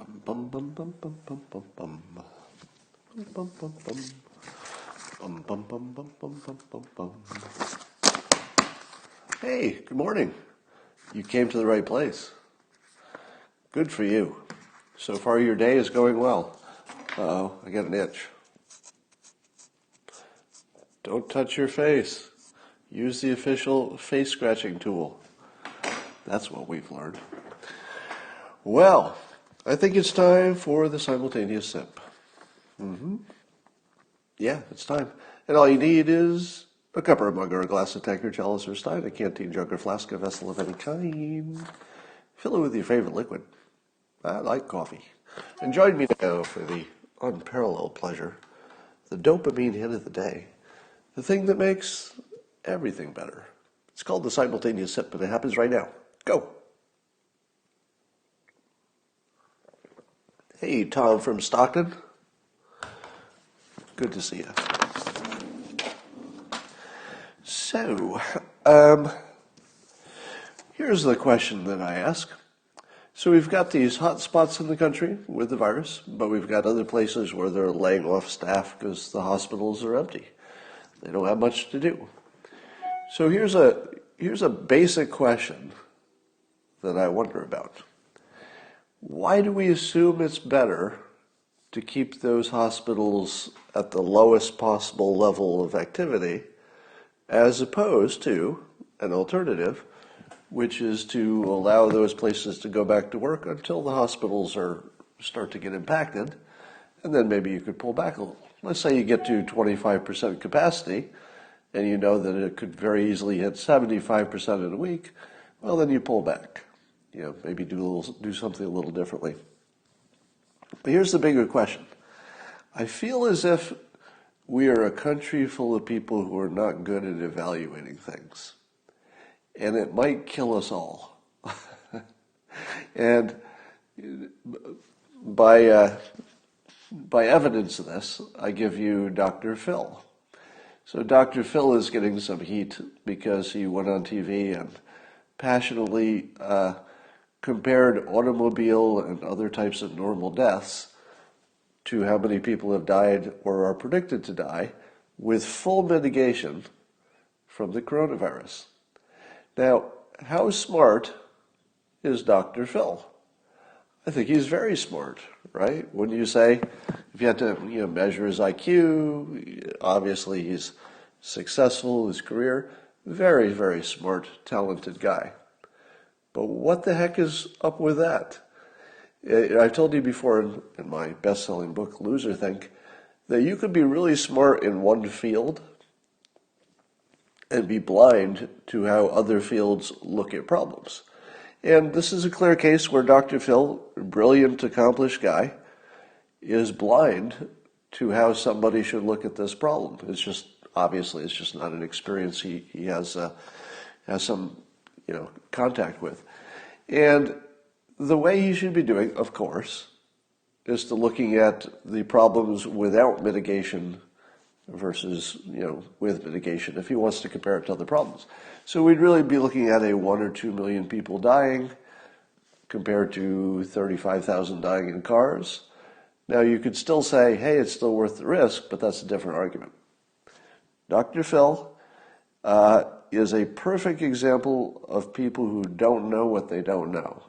Bum bum bum bum bum bum bum. Bum bum bum. Bum bum bum bum bum bum bum bum. Hey, good morning. You came to the right place. Good for you. So far your day is going well. Uh-oh, I got an itch. Don't touch your face. Use the official face scratching tool. That's what we've learned. Well, I think it's time for the simultaneous sip. Yeah, it's time. And all you need is a cup or a mug or a glass, a tankard, chalice or stein, a canteen, jug or flask, a vessel of any kind. Fill it with your favorite liquid. I like coffee. And join me now for the unparalleled pleasure, the dopamine hit of the day, the thing that makes everything better. It's called the simultaneous sip, and it happens right now. Go. Hey, Tom from Stockton. Good to see you. So, here's the question that I ask. So we've got these hot spots in the country with the virus, but we've got other places where they're laying off staff because the hospitals are empty. They don't have much to do. So here's a basic question that I wonder about. Why do we assume it's better to keep those hospitals at the lowest possible level of activity as opposed to an alternative, which is to allow those places to go back to work until the hospitals start to get impacted, and then maybe you could pull back a little. Let's say you get to 25% capacity, and you know that it could very easily hit 75% in a week. Well, then you pull back. You know, maybe do something a little differently. But here's the bigger question. I feel as if we are a country full of people who are not good at evaluating things. And it might kill us all. And by evidence of this, I give you Dr. Phil. So Dr. Phil is getting some heat because he went on TV and passionately compared automobile and other types of normal deaths to how many people have died or are predicted to die with full mitigation from the coronavirus. Now, how smart is Dr. Phil? I think he's very smart, right? Wouldn't you say? If you had to measure his IQ, obviously he's successful, his career, very, very smart, talented guy. But what the heck is up with that? I've told you before in my best-selling book, Loser Think, that you could be really smart in one field and be blind to how other fields look at problems. And this is a clear case where Dr. Phil, a brilliant, accomplished guy, is blind to how somebody should look at this problem. It's just, obviously, it's just not an experience he has some contact with. And the way he should be doing, of course, is to looking at the problems without mitigation versus, with mitigation, if he wants to compare it to other problems. So we'd really be looking at a 1 or 2 million people dying compared to 35,000 dying in cars. Now you could still say, hey, it's still worth the risk, but that's a different argument. Dr. Phil is a perfect example of people who don't know what they don't know.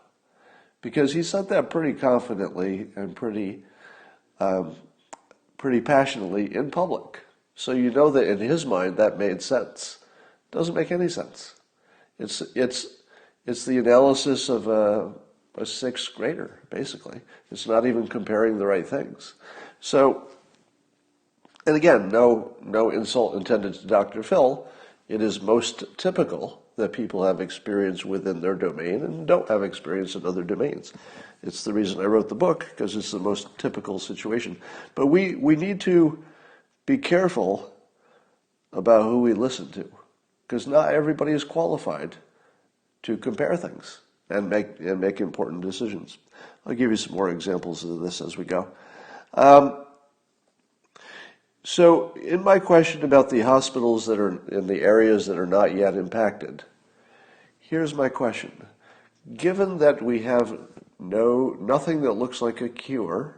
Because he said that pretty confidently and pretty passionately in public. So you know that in his mind that made sense. Doesn't make any sense. It's the analysis of a sixth grader, basically. It's not even comparing the right things. So, and again, no insult intended to Dr. Phil. It is most typical that people have experience within their domain and don't have experience in other domains. It's the reason I wrote the book, because it's the most typical situation. But we need to be careful about who we listen to, because not everybody is qualified to compare things and make important decisions. I'll give you some more examples of this as we go. So in my question about the hospitals that are in the areas that are not yet impacted, here's my question. Given that we have nothing that looks like a cure,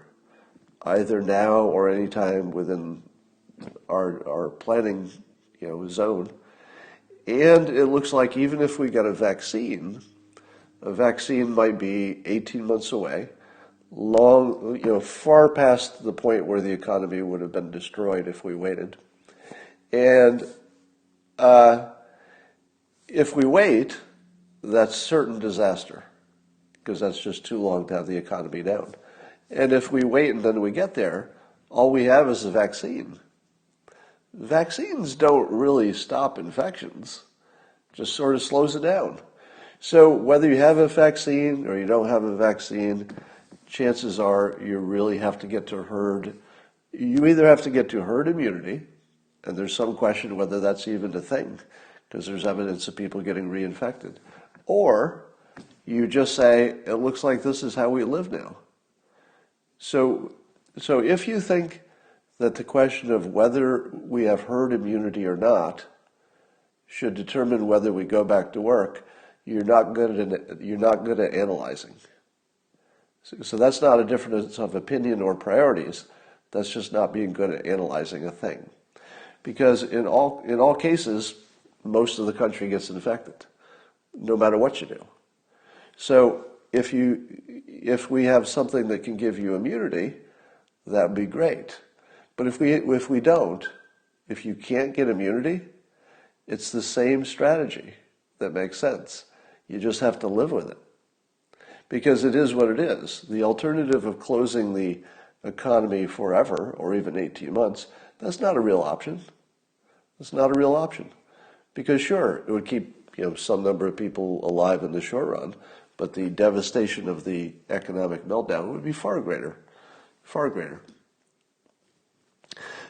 either now or any time within our planning, zone. And it looks like even if we get a vaccine might be 18 months away, far past the point where the economy would have been destroyed if we waited. And if we wait, that's certain disaster, because that's just too long to have the economy down. And if we wait and then we get there, all we have is a vaccine. Vaccines don't really stop infections, just sort of slows it down. So whether you have a vaccine or you don't have a vaccine, chances are you really have to get to herd. You either have to get to herd immunity, and there's some question whether that's even a thing, because there's evidence of people getting reinfected, or you just say, it looks like this is how we live now. So if you think that the question of whether we have herd immunity or not should determine whether we go back to work, you're not good at analyzing. So that's not a difference of opinion or priorities. That's just not being good at analyzing a thing. Because in all cases, most of the country gets infected, no matter what you do. So if we have something that can give you immunity, that would be great. But if we don't, if you can't get immunity, it's the same strategy that makes sense. You just have to live with it. Because it is what it is. The alternative of closing the economy forever, or even 18 months, that's not a real option. It's not a real option. Because sure, it would keep some number of people alive in the short run, but the devastation of the economic meltdown would be far greater. Far greater.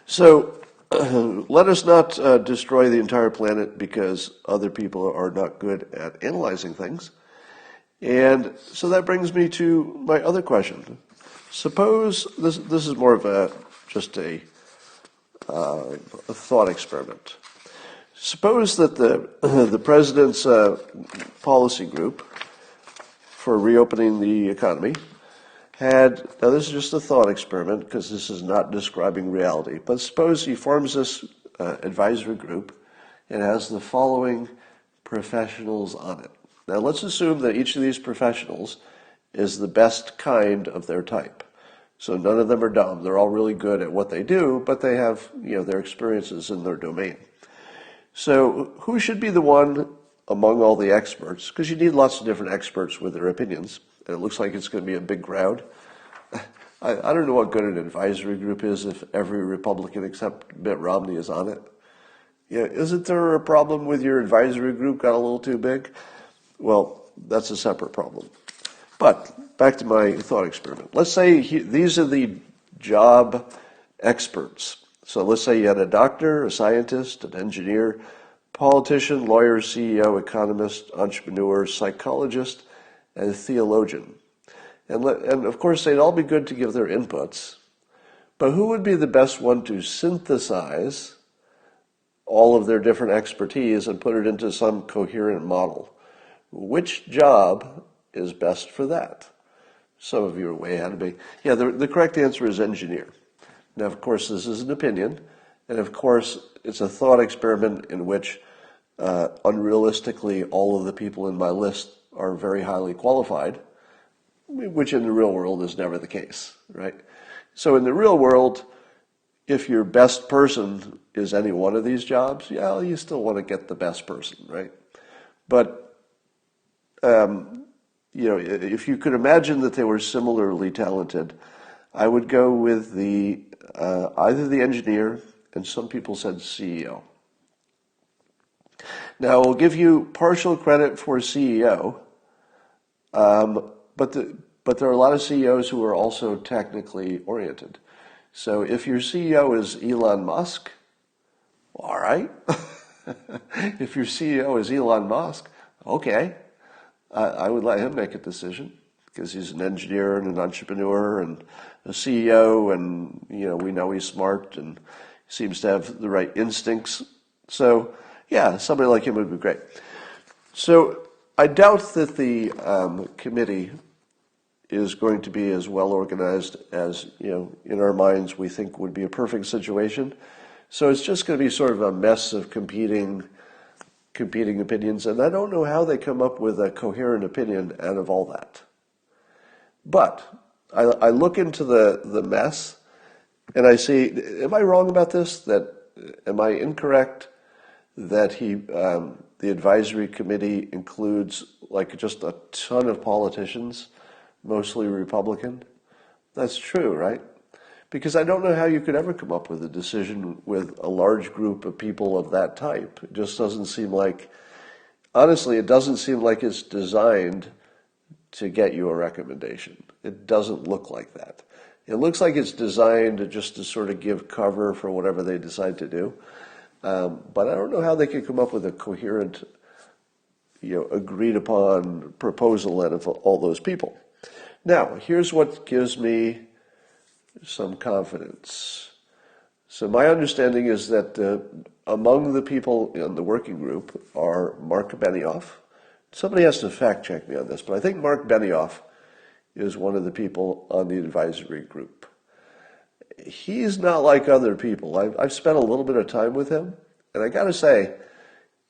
So let us not destroy the entire planet because other people are not good at analyzing things. And so that brings me to my other question. Suppose this is more of just a thought experiment. Suppose that the president's policy group for reopening the economy had, now this is just a thought experiment because this is not describing reality, but suppose he forms this advisory group and has the following professionals on it. Now let's assume that each of these professionals is the best kind of their type. So none of them are dumb. They're all really good at what they do, but they have, their experiences in their domain. So who should be the one among all the experts? Because you need lots of different experts with their opinions. And it looks like it's going to be a big crowd. I don't know what good an advisory group is if every Republican except Mitt Romney is on it. Isn't there a problem with your advisory group got a little too big? Well, that's a separate problem. But back to my thought experiment. Let's say these are the job experts. So let's say you had a doctor, a scientist, an engineer, politician, lawyer, CEO, economist, entrepreneur, psychologist, and theologian. And of course, they'd all be good to give their inputs. But who would be the best one to synthesize all of their different expertise and put it into some coherent model? Which job is best for that? Some of you are way ahead of me. Yeah, the correct answer is engineer. Now, of course, this is an opinion. And of course, it's a thought experiment in which unrealistically all of the people in my list are very highly qualified, which in the real world is never the case, right? So in the real world, if your best person is any one of these jobs, yeah, you still want to get the best person, right? But if you could imagine that they were similarly talented, I would go with either the engineer, and some people said CEO. Now, I'll give you partial credit for CEO, but there are a lot of CEOs who are also technically oriented. So if your CEO is Elon Musk, all right. If your CEO is Elon Musk, okay. I would let him make a decision because he's an engineer and an entrepreneur and a CEO, and we know he's smart and seems to have the right instincts. So yeah, somebody like him would be great. So I doubt that the committee is going to be as well organized as, in our minds we think would be a perfect situation. So it's just going to be sort of a mess of competing opinions, and I don't know how they come up with a coherent opinion out of all that. But I look into the mess, and I see, am I wrong about this? Am I incorrect that the advisory committee includes like just a ton of politicians, mostly Republican? That's true, right? Because I don't know how you could ever come up with a decision with a large group of people of that type. It just doesn't seem like, honestly, it doesn't seem like it's designed to get you a recommendation. It doesn't look like that. It looks like it's designed just to sort of give cover for whatever they decide to do. But I don't know how they could come up with a coherent, agreed upon proposal out of all those people. Now, here's what gives me some confidence. So my understanding is that among the people in the working group are Mark Benioff. Somebody has to fact check me on this, but I think Mark Benioff is one of the people on the advisory group. He's not like other people. I've spent a little bit of time with him, and I got to say,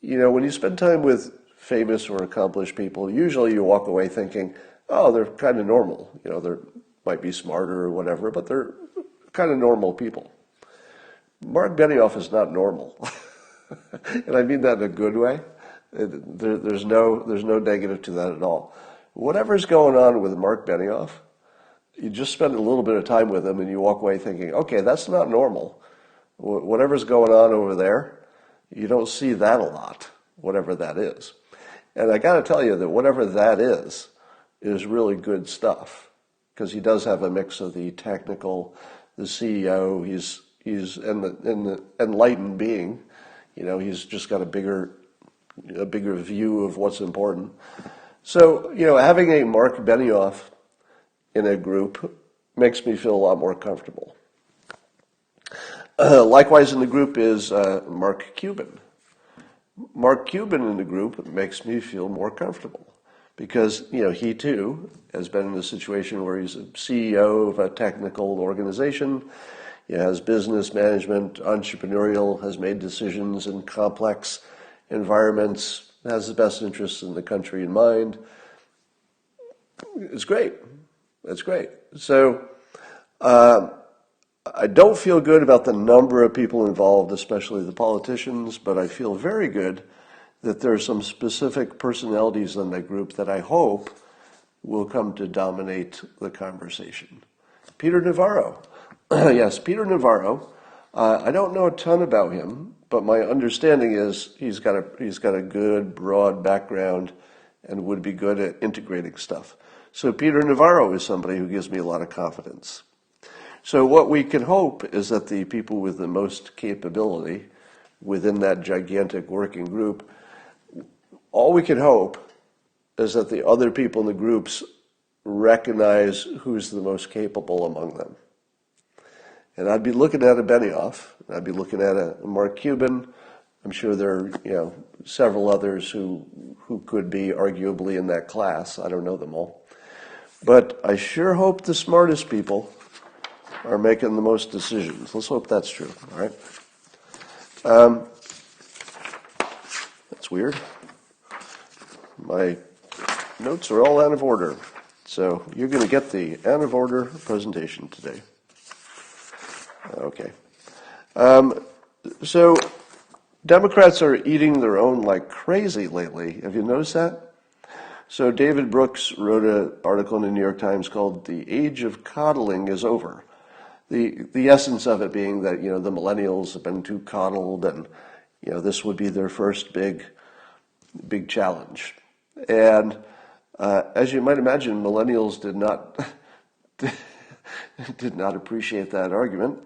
when you spend time with famous or accomplished people, usually you walk away thinking, oh, they're kind of normal. They might be smarter or whatever, but they're kind of normal people. Mark Benioff is not normal, and I mean that in a good way. There's no negative to that at all. Whatever's going on with Mark Benioff, you just spend a little bit of time with him and you walk away thinking, okay, that's not normal. Whatever's going on over there, you don't see that a lot, whatever that is. And I got to tell you that whatever that is really good stuff, because he does have a mix of the technical, the CEO, he's an enlightened being. He's just got a bigger view of what's important. So, having a Mark Benioff in a group makes me feel a lot more comfortable. Likewise in the group is Mark Cuban. Mark Cuban in the group makes me feel more comfortable because, he too has been in a situation where he's a CEO of a technical organization. He has business management, entrepreneurial, has made decisions in complex environments, has the best interests in the country in mind. It's great. That's great. So I don't feel good about the number of people involved, especially the politicians, but I feel very good that there are some specific personalities in that group that I hope will come to dominate the conversation. Peter Navarro. Yes, Peter Navarro. I don't know a ton about him, but my understanding is he's got a good, broad background and would be good at integrating stuff. So Peter Navarro is somebody who gives me a lot of confidence. So what we can hope is that the people with the most capability within that gigantic working group, all we can hope is that the other people in the groups recognize who's the most capable among them. And I'd be looking at a Benioff, I'd be looking at a Mark Cuban. I'm sure there are, several others who could be arguably in that class. I don't know them all. But I sure hope the smartest people are making the most decisions. Let's hope that's true, all right? That's weird. My notes are all out of order. So you're going to get the out of order presentation today. Okay. So Democrats are eating their own like crazy lately. Have you noticed that? So David Brooks wrote an article in the New York Times called "The Age of Coddling is Over." The essence of it being that, the millennials have been too coddled and, this would be their first big challenge. And as you might imagine, millennials did not appreciate that argument.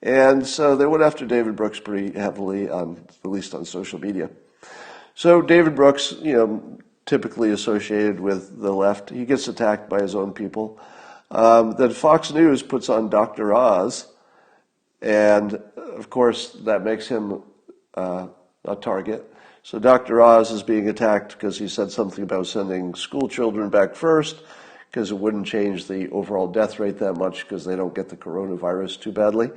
And so they went after David Brooks pretty heavily, at least on social media. So David Brooks, typically associated with the left, he gets attacked by his own people. Then Fox News puts on Dr. Oz, and of course that makes him a target. So Dr. Oz is being attacked because he said something about sending school children back first, because it wouldn't change the overall death rate that much because they don't get the coronavirus too badly.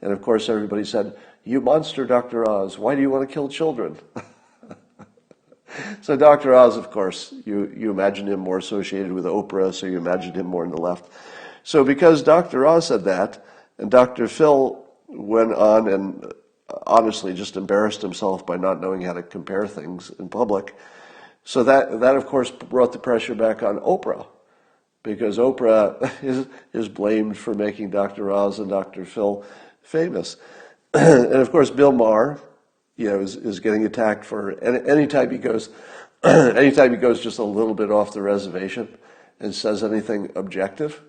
And of course, everybody said, "You monster, Dr. Oz, why do you want to kill children?" So Dr. Oz, of course, you imagine him more associated with Oprah, so you imagine him more on the left. So because Dr. Oz said that, and Dr. Phil went on and honestly just embarrassed himself by not knowing how to compare things in public, so that of course brought the pressure back on Oprah, because Oprah is blamed for making Dr. Oz and Dr. Phil famous. And of course Bill Maher, is getting attacked for anytime he goes just a little bit off the reservation and says anything objective,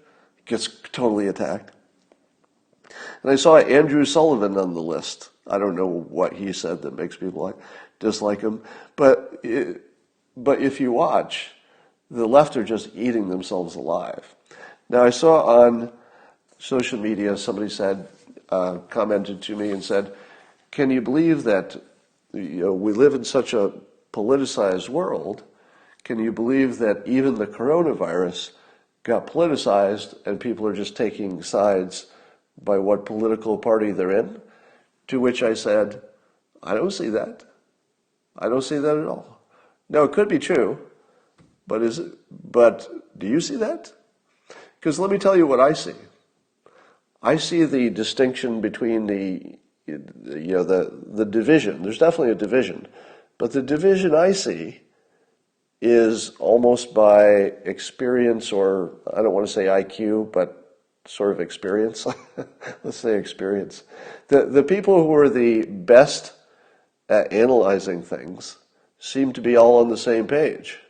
gets totally attacked. And I saw Andrew Sullivan on the list. I don't know what he said that makes people dislike him, but if you watch, the left are just eating themselves alive. Now I saw on social media somebody commented to me and said, "Can you believe that we live in such a politicized world? Can you believe that even the coronavirus got politicized and people are just taking sides by what political party they're in?" To which I said, "I don't see that. I don't see that at all." Now, it could be true, but do you see that? Because let me tell you what I see. I see the distinction between the division. There's definitely a division, but the division I see is almost by experience, or I don't want to say IQ, but sort of experience. Let's say experience. The people who are the best at analyzing things seem to be all on the same page.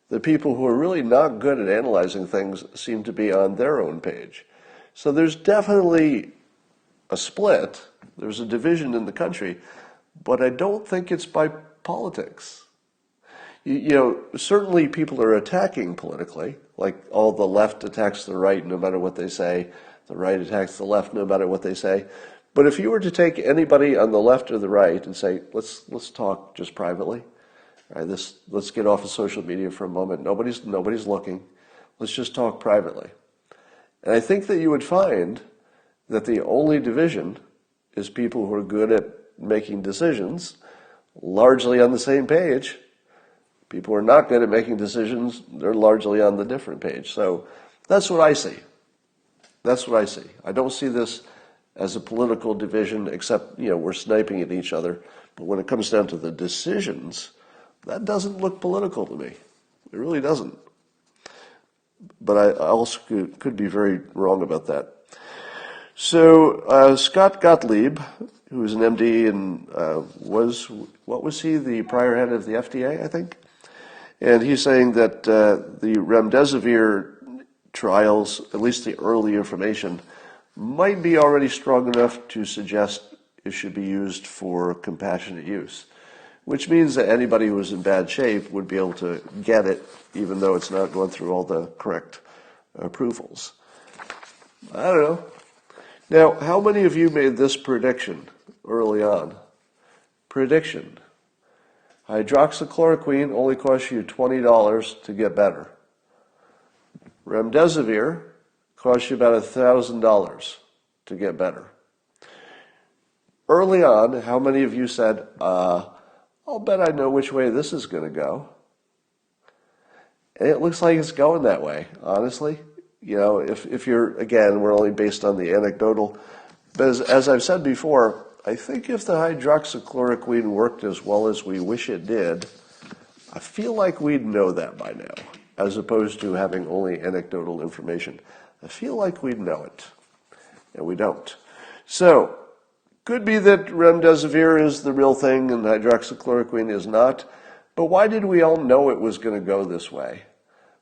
The people who are really not good at analyzing things seem to be on their own page. So there's definitely a split. There's a division in the country, but I don't think it's by politics. Certainly people are attacking politically, like all the left attacks the right no matter what they say, the right attacks the left no matter what they say. But if you were to take anybody on the left or the right and say, let's talk just privately, all right, let's get off of social media for a moment. Nobody's looking. Let's just talk privately. And I think that you would find that the only division is people who are good at making decisions, largely on the same page. People who are not good at making decisions, they're largely on the different page. So that's what I see. That's what I see. I don't see this as a political division, except, we're sniping at each other. But when it comes down to the decisions, that doesn't look political to me. It really doesn't. But I also could be very wrong about that. So Scott Gottlieb, who is an MD and what was he, the prior head of the FDA, I think? And he's saying that the Remdesivir trials, at least the early information, might be already strong enough to suggest it should be used for compassionate use, which means that anybody who is in bad shape would be able to get it, even though it's not going through all the correct approvals. I don't know. Now, how many of you made this prediction early on? Prediction. Hydroxychloroquine only costs you $20 to get better. Remdesivir costs you about $1,000 to get better. Early on, how many of you said, I'll bet I know which way this is going to go? And it looks like it's going that way, honestly. If you're, again, we're only based on the anecdotal. But as I've said before, I think if the hydroxychloroquine worked as well as we wish it did, I feel like we'd know that by now, as opposed to having only anecdotal information. I feel like we'd know it, and we don't. So, could be that remdesivir is the real thing and hydroxychloroquine is not, but why did we all know it was going to go this way?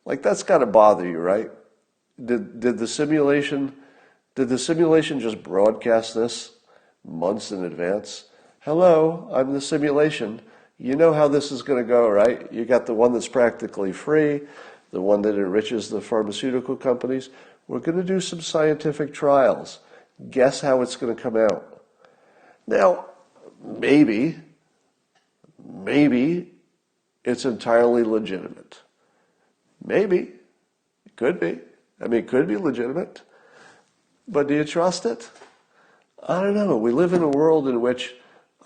Like, that's got to bother you, right? Did the simulation just broadcast this months in advance? Hello, I'm the simulation. You know how this is going to go, right? You got the one that's practically free, the one that enriches the pharmaceutical companies. We're going to do some scientific trials. Guess how it's going to come out. Now, maybe it's entirely legitimate. Maybe. It Could be. I mean, it could be legitimate. But do you trust it? I don't know. We live in a world in which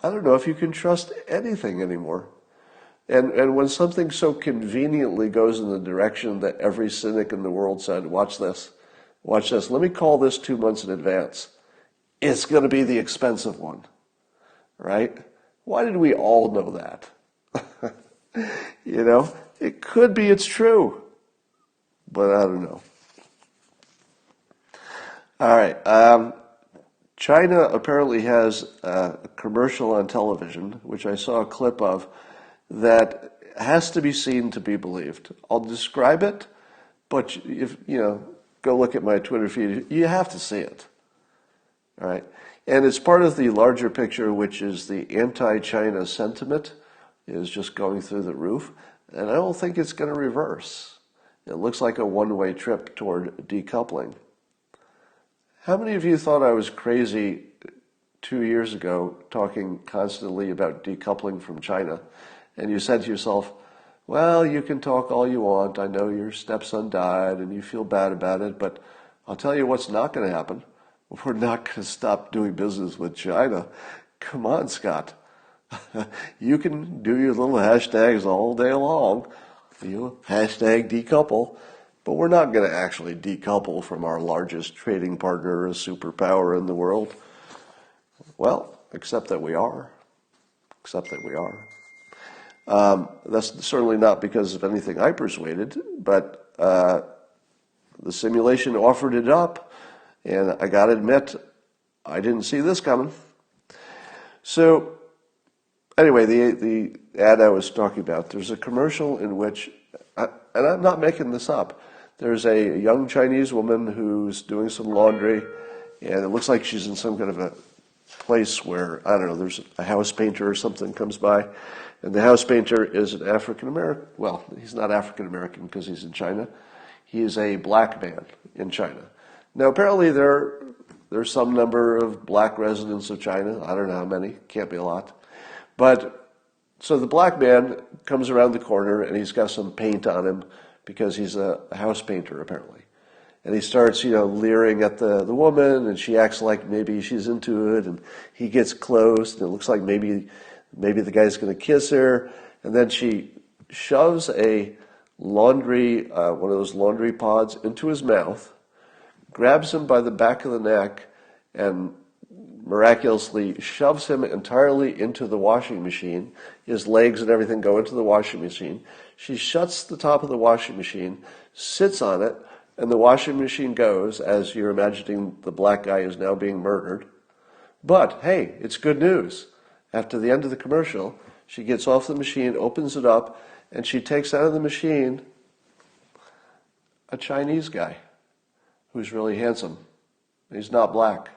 I don't know if you can trust anything anymore. And when something so conveniently goes in the direction that every cynic in the world said, watch this, let me call this 2 months in advance. It's going to be the expensive one, right? Why did we all know that? It could be it's true, but I don't know. All right. China apparently has a commercial on television, which I saw a clip of, that has to be seen to be believed. I'll describe it, but if go look at my Twitter feed. You have to see it. All right. And it's part of the larger picture, which is the anti-China sentiment is just going through the roof. And I don't think it's going to reverse. It looks like a one-way trip toward decoupling. How many of you thought I was crazy 2 years ago talking constantly about decoupling from China? And you said to yourself, well, you can talk all you want. I know your stepson died and you feel bad about it, but I'll tell you what's not going to happen. We're not going to stop doing business with China. Come on, Scott. You can do your little hashtags all day long. Hashtag decouple. But we're not going to actually decouple from our largest trading partner, a superpower in the world. Well, except that we are. That's certainly not because of anything I persuaded, but the simulation offered it up, and I got to admit, I didn't see this coming. So, anyway, the ad I was talking about, there's a commercial in which, and I'm not making this up, there's a young Chinese woman who's doing some laundry, and it looks like she's in some kind of a place where, I don't know, there's a house painter or something comes by, and the house painter is an African-American, well, he's not African-American because he's in China. He is a black man in China. Now, apparently there's some number of black residents of China. I don't know how many, can't be a lot. But, so the black man comes around the corner and he's got some paint on him because he's a house painter, apparently. And he starts, leering at the woman, and she acts like maybe she's into it, and he gets close, and it looks like maybe the guy's going to kiss her, and then she shoves a laundry, one of those laundry pods into his mouth, grabs him by the back of the neck, and miraculously shoves him entirely into the washing machine. His legs and everything go into the washing machine. She shuts the top of the washing machine, sits on it, and the washing machine goes as you're imagining the black guy is now being murdered. But, hey, it's good news. After the end of the commercial, she gets off the machine, opens it up, and she takes out of the machine a Chinese guy who's really handsome. He's not black.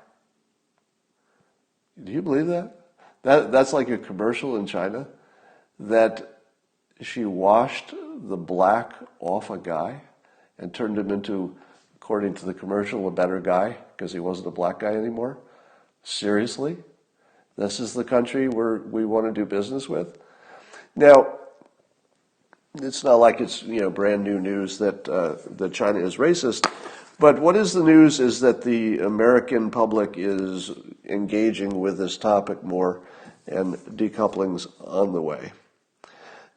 Do you believe that? That's like a commercial in China that she washed the black off a guy and turned him into, according to the commercial, a better guy because he wasn't a black guy anymore. Seriously? This is the country we want to do business with? Now, it's not like it's brand new news that China is racist, but what is the news is that the American public is engaging with this topic more, and decoupling's on the way.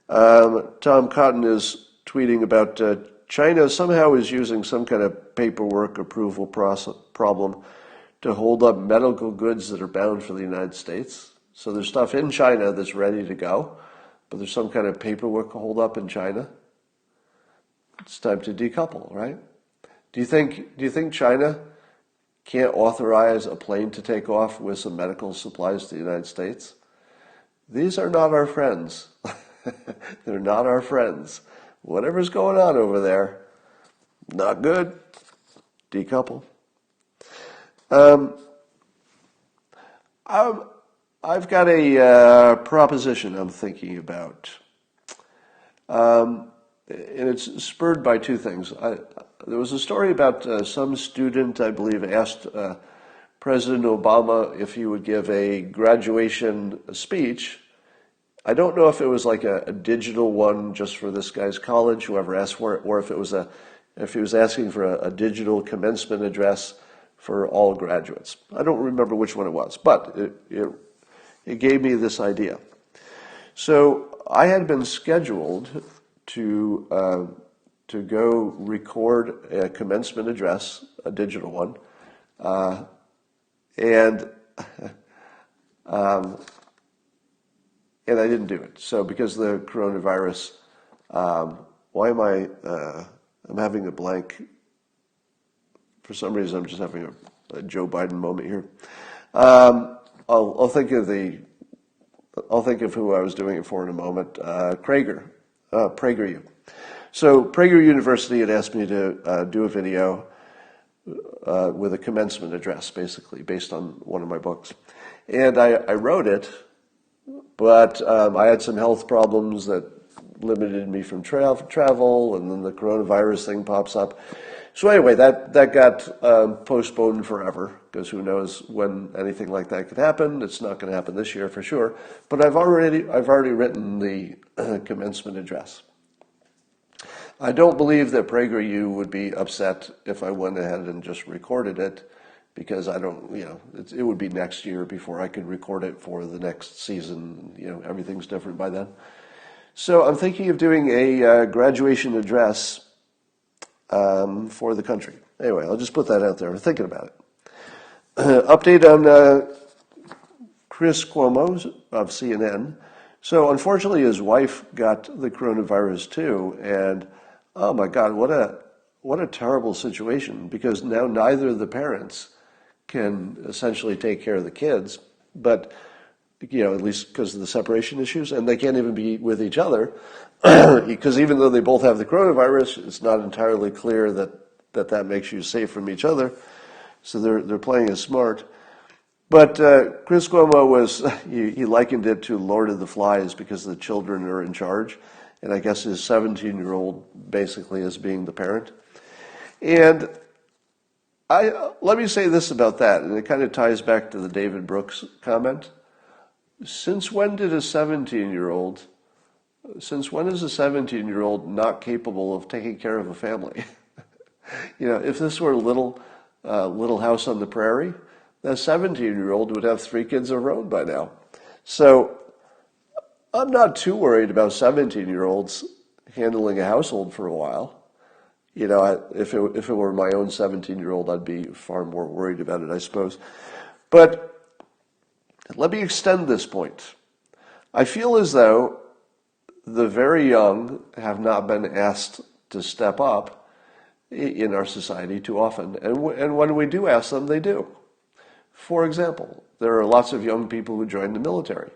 Tom Cotton is tweeting about China somehow is using some kind of paperwork approval problem to hold up medical goods that are bound for the United States. So there's stuff in China that's ready to go, but there's some kind of paperwork hold up in China. It's time to decouple, right? Do you think China can't authorize a plane to take off with some medical supplies to the United States? These are not our friends. They're not our friends. Whatever's going on over there, not good. Decouple. I've got a proposition I'm thinking about. And it's spurred by two things. There was a story about some student, I believe, asked President Obama if he would give a graduation speech. I don't know if it was like a digital one just for this guy's college, whoever asked for it, or if it was a if he was asking for a digital commencement address for all graduates. I don't remember which one it was, but it gave me this idea. So I had been scheduled to go record a commencement address, a digital one, and I didn't do it. So because of the coronavirus, I'm having a blank. For some reason, I'm just having a Joe Biden moment here. I'll think of who I was doing it for in a moment. PragerU. So Prager University had asked me to do a video with a commencement address, basically, based on one of my books. And I wrote it, but I had some health problems that limited me from travel, and then the coronavirus thing pops up. So anyway, that got postponed forever, because who knows when anything like that could happen. It's not going to happen this year for sure. But I've already written the commencement address. I don't believe that PragerU would be upset if I went ahead and just recorded it, because it would be next year before I could record it for the next season. Everything's different by then. So I'm thinking of doing a graduation address for the country. Anyway, I'll just put that out there. I'm thinking about it. Update on Chris Cuomo of CNN. So unfortunately, his wife got the coronavirus too, and oh my God, what a terrible situation, because now neither of the parents can essentially take care of the kids, but at least because of the separation issues, and they can't even be with each other, because even though they both have the coronavirus, it's not entirely clear that makes you safe from each other. So they're playing it smart. But Chris Cuomo he likened it to Lord of the Flies, because the children are in charge, and I guess his 17-year-old basically is being the parent. And let me say this about that, and it kind of ties back to the David Brooks comment. Since when is a 17-year-old not capable of taking care of a family? If this were a little house on the prairie, that 17-year-old would have 3 kids of her own by now. So I'm not too worried about 17-year-olds handling a household for a while. If it were my own 17-year-old, I'd be far more worried about it, I suppose. But let me extend this point. I feel as though the very young have not been asked to step up in our society too often. And when we do ask them, they do. For example, there are lots of young people who join the military.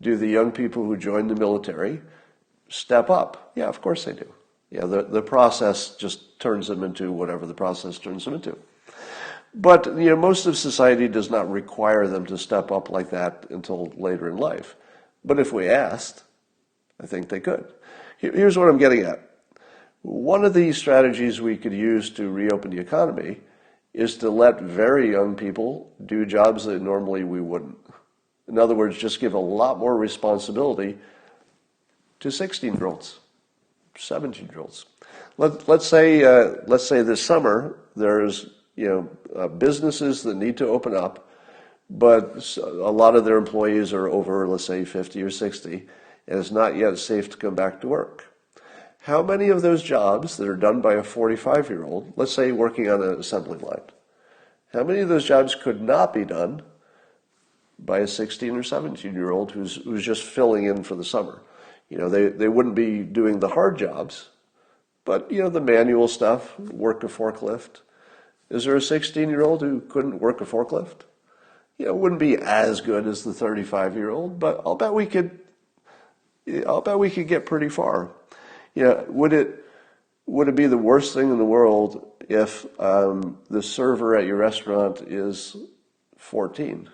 Do the young people who join the military step up? Yeah, of course they do. Yeah, the process just turns them into whatever the process turns them into. But most of society does not require them to step up like that until later in life. But if we asked, I think they could. Here's what I'm getting at. One of the strategies we could use to reopen the economy is to let very young people do jobs that normally we wouldn't. In other words, just give a lot more responsibility to 16-year-olds, 17-year-olds. Let's say this summer there's businesses that need to open up, but a lot of their employees are over, let's say, 50 or 60, and it's not yet safe to come back to work. How many of those jobs that are done by a 45-year-old, let's say working on an assembly line, how many of those jobs could not be done by a 16 or 17-year-old who's just filling in for the summer? They wouldn't be doing the hard jobs, but the manual stuff, work a forklift. Is there a 16-year-old who couldn't work a forklift? It wouldn't be as good as the 35-year-old, but I'll bet we could get pretty far. Would it be the worst thing in the world if the server at your restaurant is 14?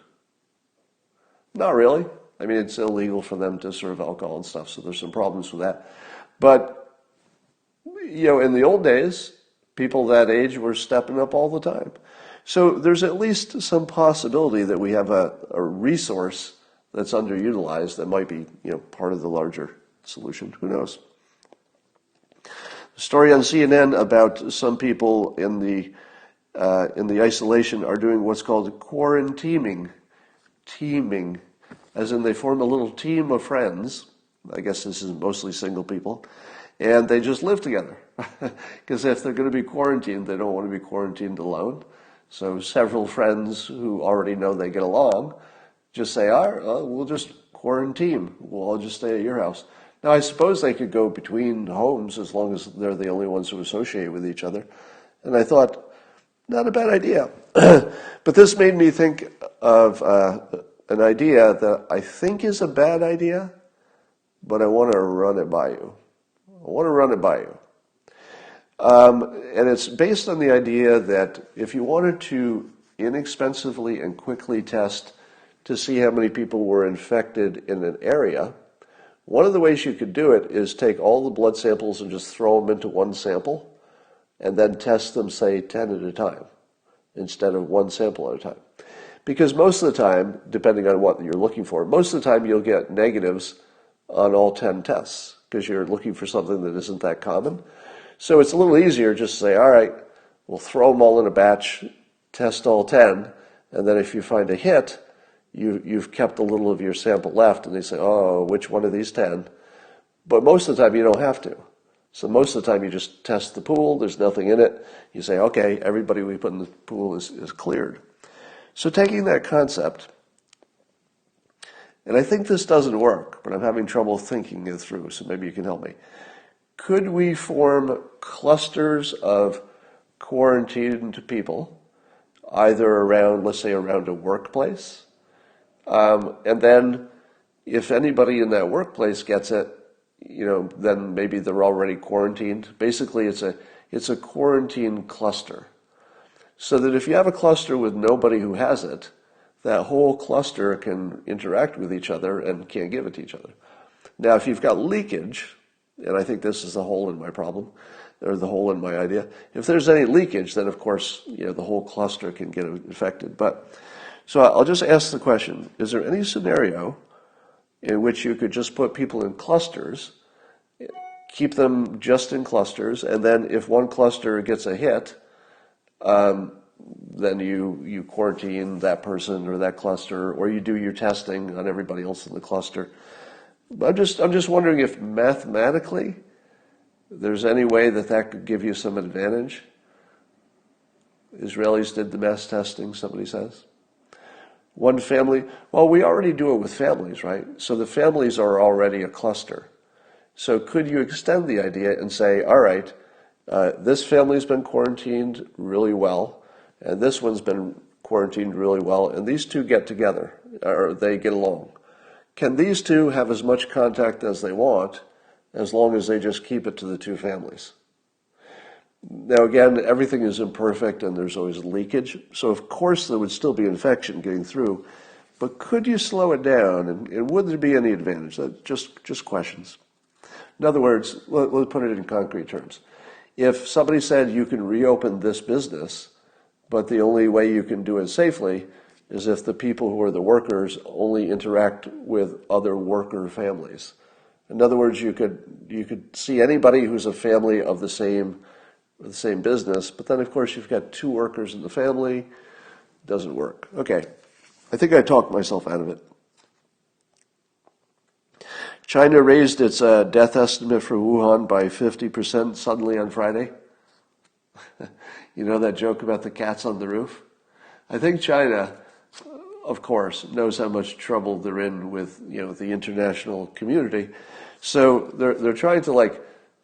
Not really. I mean, it's illegal for them to serve alcohol and stuff, so there's some problems with that. But in the old days, people that age were stepping up all the time. So there's at least some possibility that we have a resource that's underutilized that might be part of the larger solution. Who knows? Story on CNN about some people in the isolation are doing what's called quarantining, teaming, as in they form a little team of friends. I guess this is mostly single people, and they just live together. Because if they're going to be quarantined, they don't want to be quarantined alone. So several friends who already know they get along just say, all right, we'll just quarantine. We'll all just stay at your house. Now, I suppose they could go between homes as long as they're the only ones who associate with each other. And I thought, not a bad idea. But this made me think of an idea that I think is a bad idea, but I want to run it by you. And it's based on the idea that if you wanted to inexpensively and quickly test to see how many people were infected in an area, one of the ways you could do it is take all the blood samples and just throw them into one sample and then test them, say, 10 at a time instead of one sample at a time. Because most of the time, depending on what you're looking for, most of the time you'll get negatives on all 10 tests because you're looking for something that isn't that common. So it's a little easier just to say, all right, we'll throw them all in a batch, test all 10, and then if you find a hit, you've kept a little of your sample left, and they say, oh, which one of these 10? But most of the time you don't have to. So most of the time you just test the pool, there's nothing in it. You say, okay, everybody we put in the pool is cleared. So taking that concept, and I think this doesn't work, but I'm having trouble thinking it through, so maybe you can help me. Could we form clusters of quarantined people, either around, let's say, around a workplace? And then if anybody in that workplace gets it, then maybe they're already quarantined. Basically, it's a quarantine cluster. So that if you have a cluster with nobody who has it, that whole cluster can interact with each other and can't give it to each other. Now, if you've got leakage, and I think this is the hole in my problem, or the hole in my idea, if there's any leakage, then of course, the whole cluster can get infected. So I'll just ask the question, is there any scenario in which you could just put people in clusters, keep them just in clusters, and then if one cluster gets a hit, then you quarantine that person or that cluster, or you do your testing on everybody else in the cluster. But I'm just wondering if mathematically there's any way that could give you some advantage. Israelis did the mass testing, somebody says. One family, well, we already do it with families, right? So the families are already a cluster. So could you extend the idea and say, all right, this family's been quarantined really well, and this one's been quarantined really well, and these two get together, or they get along. Can these two have as much contact as they want, as long as they just keep it to the two families? Now, again, everything is imperfect and there's always leakage, so of course there would still be infection getting through, but could you slow it down, and would there be any advantage? Just questions. In other words, let's put it in concrete terms. If somebody said you can reopen this business, but the only way you can do it safely is if the people who are the workers only interact with other worker families. In other words, you could see anybody who's a family of the same business, but then of course you've got two workers in the family. It doesn't work. Okay, I think I talked myself out of it. China raised its death estimate for Wuhan by 50% suddenly on Friday. You know that joke about the cats on the roof? I think China, of course, knows how much trouble they're in with the international community. So they're trying to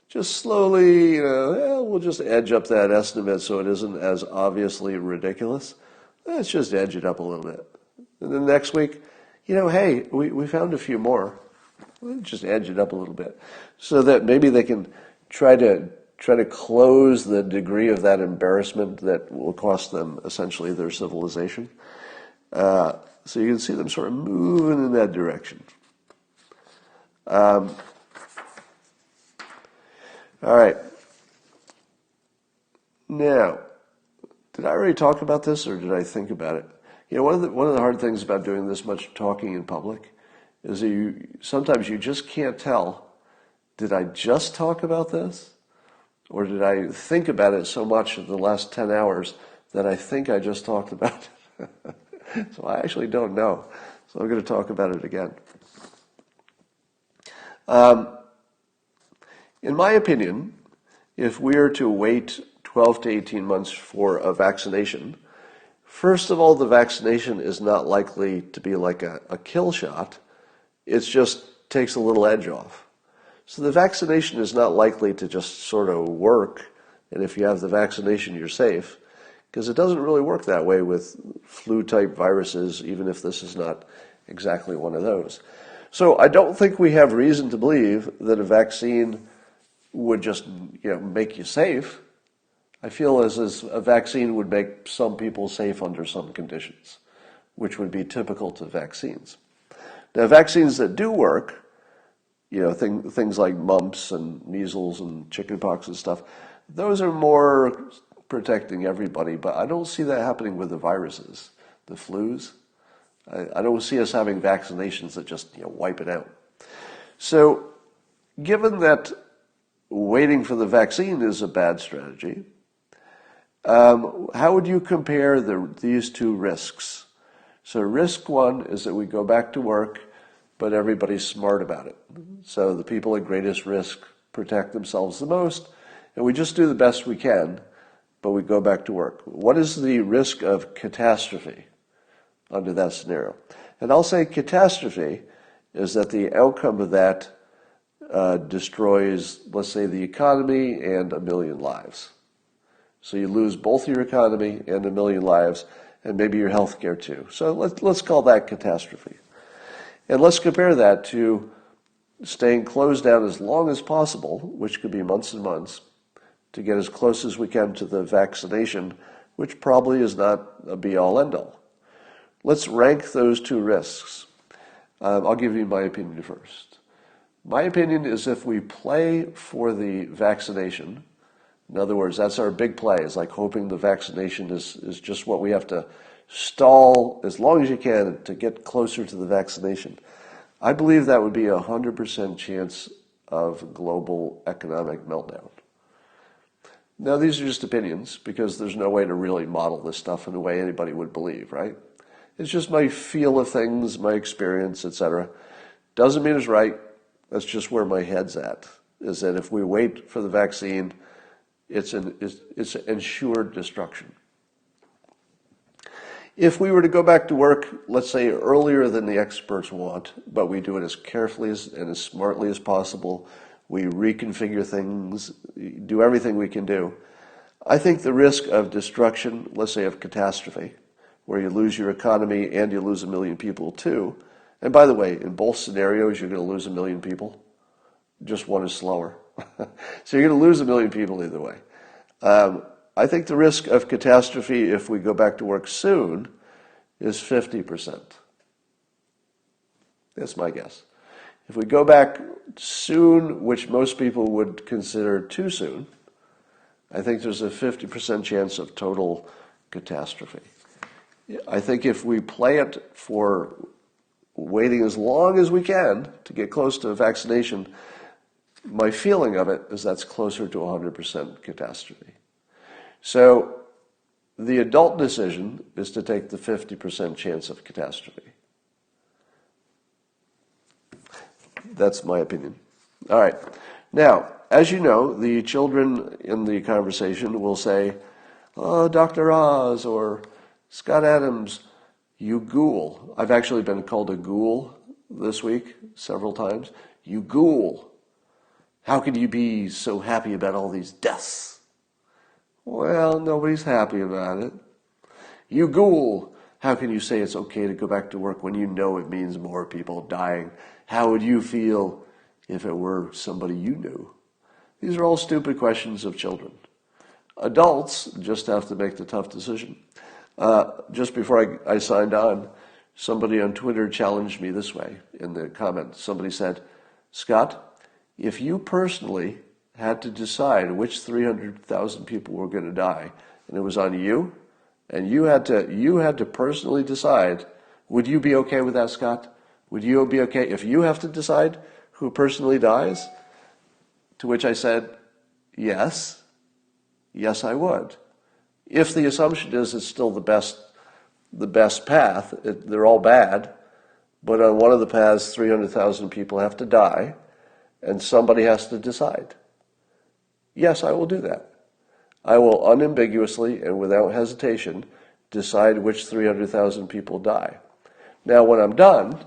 just slowly, we'll just edge up that estimate so it isn't as obviously ridiculous. Let's just edge it up a little bit. And then next week, hey, we found a few more. We'll just edge it up a little bit so that maybe they can try to close the degree of that embarrassment that will cost them essentially their civilization. So you can see them sort of moving in that direction. All right. Now, did I already talk about this, or did I think about it? One of the hard things about doing this much talking in public is that sometimes you just can't tell, did I just talk about this? Or did I think about it so much in the last 10 hours that I think I just talked about it? So I actually don't know. So I'm going to talk about it again. In my opinion, if we are to wait 12 to 18 months for a vaccination, first of all, the vaccination is not likely to be like a kill shot. It just takes a little edge off. So the vaccination is not likely to just sort of work, and if you have the vaccination, you're safe, because it doesn't really work that way with flu-type viruses, even if this is not exactly one of those. So I don't think we have reason to believe that a vaccine would just make you safe. I feel as a vaccine would make some people safe under some conditions, which would be typical to vaccines. Now, vaccines that do work, things like mumps and measles and chickenpox and stuff, those are more protecting everybody, but I don't see that happening with the viruses, the flus. I don't see us having vaccinations that just wipe it out. So given that waiting for the vaccine is a bad strategy, how would you compare these two risks? So risk one is that we go back to work, but everybody's smart about it. So the people at greatest risk protect themselves the most, and we just do the best we can, but we go back to work. What is the risk of catastrophe under that scenario? And I'll say catastrophe is that the outcome of that destroys, let's say, the economy and 1 million lives. So you lose both your economy and 1 million lives, and maybe your health care too. So let's call that catastrophe. And let's compare that to staying closed down as long as possible, which could be months and months, to get as close as we can to the vaccination, which probably is not a be-all, end-all. Let's rank those two risks. I'll give you my opinion first. My opinion is if we play for the vaccination, in other words, that's our big play, is like hoping the vaccination is just what we have to stall as long as you can to get closer to the vaccination. I believe that would be 100% chance of global economic meltdown. Now, these are just opinions because there's no way to really model this stuff in a way anybody would believe, right? It's just my feel of things, my experience, etc. Doesn't mean it's right. That's just where my head's at, is that if we wait for the vaccine, it's ensured destruction. If we were to go back to work, let's say earlier than the experts want, but we do it as carefully and as smartly as possible, we reconfigure things, do everything we can do, I think the risk of destruction, let's say of catastrophe, where you lose your economy and you lose 1 million people too, and by the way, in both scenarios you're going to lose 1 million people, just one is slower. So you're going to lose 1 million people either way. I think the risk of catastrophe if we go back to work soon is 50%. That's my guess. If we go back soon, which most people would consider too soon, I think there's a 50% chance of total catastrophe. I think if we play it for waiting as long as we can to get close to a vaccination, my feeling of it is that's closer to 100% catastrophe. So the adult decision is to take the 50% chance of catastrophe. That's my opinion. All right. Now, as you know, the children in the conversation will say, "Oh, Dr. Oz," or "Scott Adams, you ghoul." I've actually been called a ghoul this week several times. "You ghoul. How can you be so happy about all these deaths?" Well, nobody's happy about it. "You ghoul. How can you say it's okay to go back to work when you know it means more people dying? How would you feel if it were somebody you knew?" These are all stupid questions of children. Adults just have to make the tough decision. Just before I signed on, somebody on Twitter challenged me this way in the comments. Somebody said, "Scott, if you personally had to decide which 300,000 people were going to die, and it was on you, and you had to personally decide, would you be okay with that, Scott? Would you be okay if you have to decide who personally dies?" To which I said, yes, Yes, I would. If the assumption is it's still the best path, they're all bad, but on one of the paths, 300,000 people have to die, and somebody has to decide. Yes, I will do that. I will unambiguously and without hesitation decide which 300,000 people die. Now, when I'm done,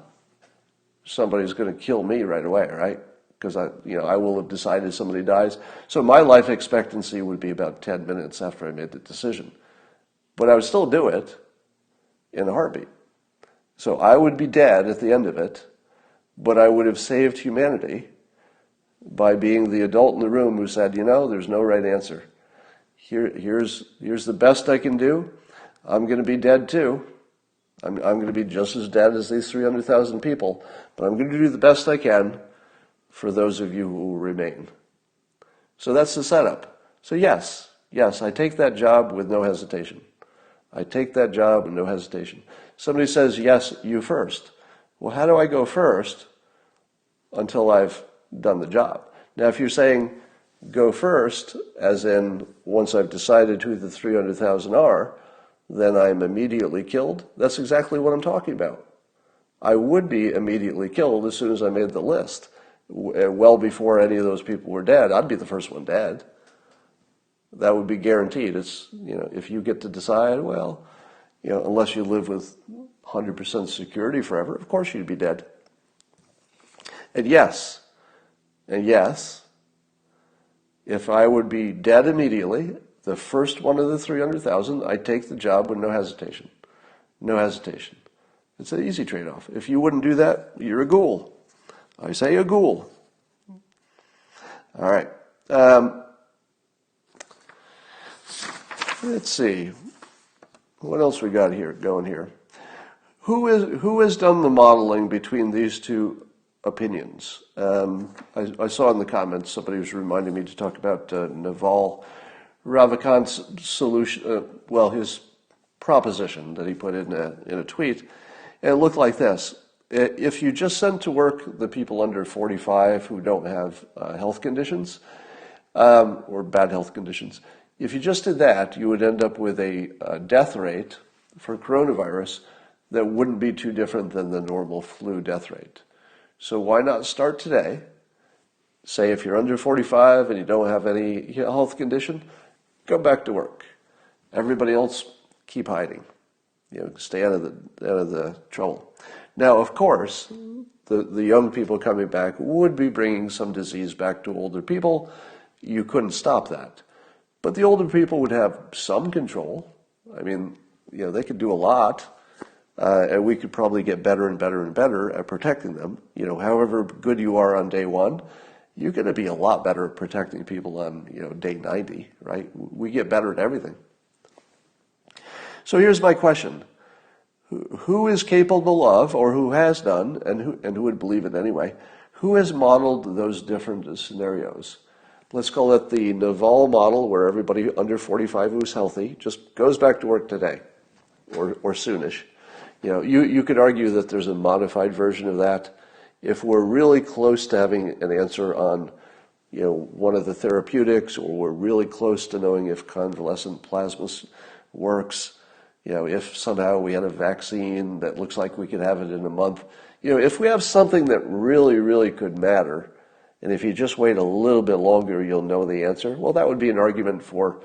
somebody's going to kill me right away, right? Because I will have decided somebody dies. So my life expectancy would be about 10 minutes after I made the decision. But I would still do it in a heartbeat. So I would be dead at the end of it, but I would have saved humanity by being the adult in the room who said, there's no right answer. Here's the best I can do. I'm going to be dead too. I'm going to be just as dead as these 300,000 people, but I'm going to do the best I can for those of you who will remain. So that's the setup. So yes, I take that job with no hesitation. I take that job with no hesitation. Somebody says, yes, you first. Well, how do I go first until I've done the job? Now, if you're saying go first, as in once I've decided who the 300,000 are, then I'm immediately killed, that's exactly what I'm talking about. I would be immediately killed as soon as I made the list. Well before any of those people were dead, I'd be the first one dead. That would be guaranteed. It's, if you get to decide, unless you live with 100% security forever, of course you'd be dead. And yes, if I would be dead immediately, the first one of the 300,000, I take the job with no hesitation. No hesitation. It's an easy trade-off. If you wouldn't do that, you're a ghoul. I say a ghoul. All right. Let's see. What else we got here going here? Who has done the modeling between these two opinions? I saw in the comments somebody was reminding me to talk about Naval Ravikant's solution, his proposition that he put in a tweet. And it looked like this. If you just sent to work the people under 45 who don't have health conditions, or bad health conditions, if you just did that, you would end up with a death rate for coronavirus that wouldn't be too different than the normal flu death rate. So why not start today? Say if you're under 45 and you don't have any health condition, go back to work. Everybody else, keep hiding. Stay out of the trouble. Now, of course, the young people coming back would be bringing some disease back to older people. You couldn't stop that. But the older people would have some control. I mean, they could do a lot. And we could probably get better and better and better at protecting them. However good you are on day one, you're going to be a lot better at protecting people on, day 90, right? We get better at everything. So here's my question. Who is capable of, or who has done, and who would believe it anyway, who has modeled those different scenarios? Let's call it the Naval model, where everybody under 45 who's healthy just goes back to work today, or soonish. You could argue that there's a modified version of that. If we're really close to having an answer on, one of the therapeutics, or we're really close to knowing if convalescent plasma works, if somehow we had a vaccine that looks like we could have it in a month, if we have something that really, really could matter, and if you just wait a little bit longer, you'll know the answer, well, that would be an argument for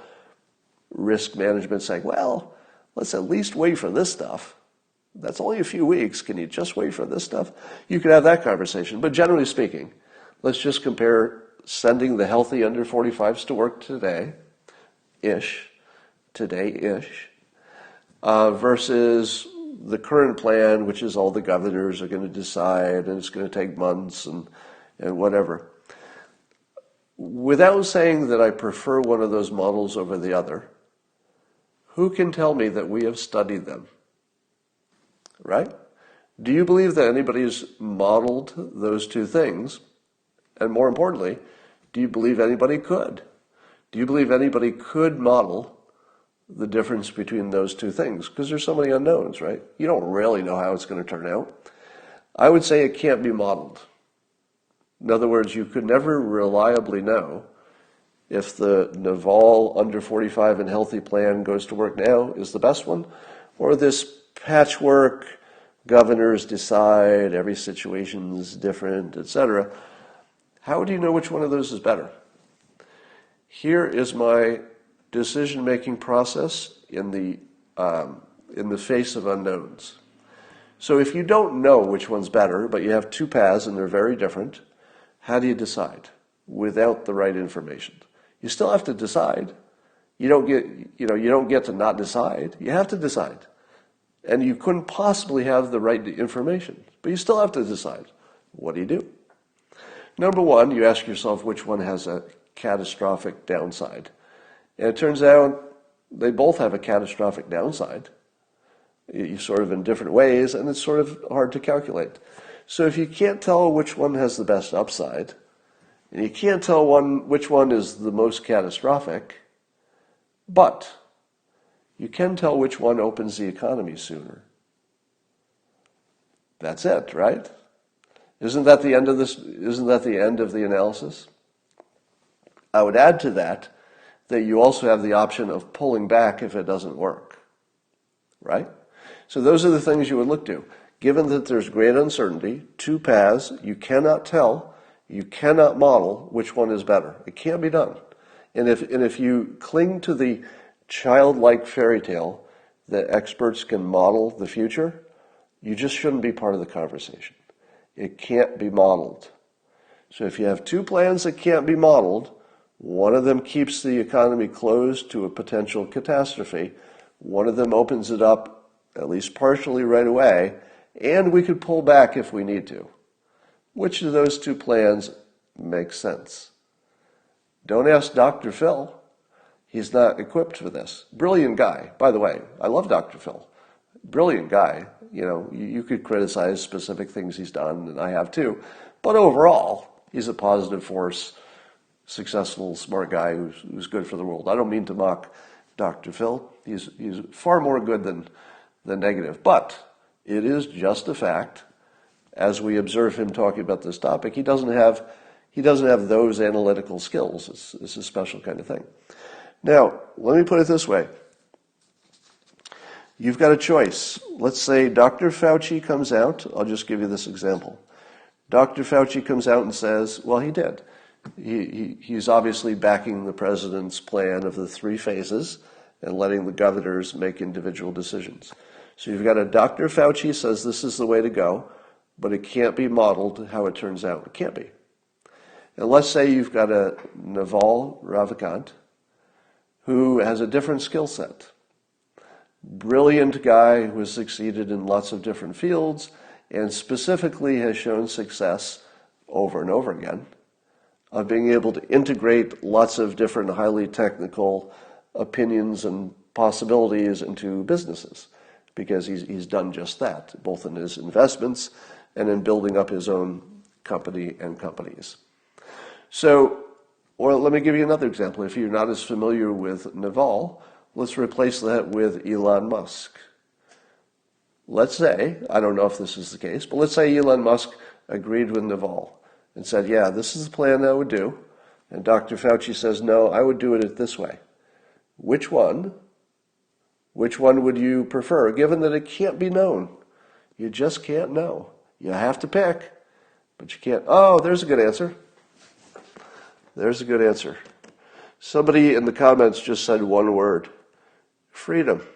risk management, saying, well, let's at least wait for this stuff. That's only a few weeks. Can you just wait for this stuff? You could have that conversation. But generally speaking, let's just compare sending the healthy under 45s to work today-ish, versus the current plan, which is all the governors are going to decide, and it's going to take months and whatever. Without saying that I prefer one of those models over the other, who can tell me that we have studied them? Right? Do you believe that anybody has modeled those two things? And more importantly, do you believe anybody could? Do you believe anybody could model the difference between those two things? Because there's so many unknowns, right? You don't really know how it's going to turn out. I would say it can't be modeled. In other words, you could never reliably know if the Naval under 45 and healthy plan goes to work now is the best one, or this patchwork, governors decide, every situation is different, etc. How do you know which one of those is better? Here is my decision-making process in the face of unknowns. So if you don't know which one's better, but you have two paths and they're very different, how do you decide without the right information? You still have to decide. You don't get to not decide. You have to decide. And you couldn't possibly have the right information, but you still have to decide. What do you do? Number one, you ask yourself which one has a catastrophic downside. And it turns out they both have a catastrophic downside, sort of in different ways, and it's sort of hard to calculate. So if you can't tell which one has the best upside, and you can't tell which one is the most catastrophic, but you can tell which one opens the economy sooner. That's it, right? Isn't that the end of this? Isn't that the end of the analysis? I would add to that you also have the option of pulling back if it doesn't work, right? So those are the things you would look to. Given that there's great uncertainty, two paths, you cannot tell, you cannot model which one is better. It can't be done. And if you cling to the childlike fairy tale that experts can model the future, you just shouldn't be part of the conversation. It can't be modeled. So if you have two plans that can't be modeled, one of them keeps the economy closed to a potential catastrophe, one of them opens it up at least partially right away, and we could pull back if we need to. Which of those two plans makes sense? Don't ask Dr. Phil. He's not equipped for this. Brilliant guy. By the way, I love Dr. Phil. Brilliant guy. You could criticize specific things he's done, and I have too. But overall, he's a positive force, successful, smart guy who's good for the world. I don't mean to mock Dr. Phil. He's far more good than negative. But it is just a fact, as we observe him talking about this topic, he doesn't have those analytical skills. It's a special kind of thing. Now, let me put it this way. You've got a choice. Let's say Dr. Fauci comes out. I'll just give you this example. Dr. Fauci comes out and says, well, he did. He's obviously backing the president's plan of the 3 phases and letting the governors make individual decisions. So you've got a Dr. Fauci says this is the way to go, but it can't be modeled how it turns out. It can't be. And let's say you've got a Naval Ravikant who has a different skill set. Brilliant guy who has succeeded in lots of different fields and specifically has shown success over and over again of being able to integrate lots of different highly technical opinions and possibilities into businesses, because he's done just that, both in his investments and in building up his own company and companies. So, or let me give you another example. If you're not as familiar with Naval, let's replace that with Elon Musk. Let's say, I don't know if this is the case, but let's say Elon Musk agreed with Naval and said, yeah, this is the plan I would do. And Dr. Fauci says, no, I would do it this way. Which one would you prefer, given that it can't be known? You just can't know. You have to pick, but you can't. Oh, there's a good answer. There's a good answer. Somebody in the comments just said one word: freedom.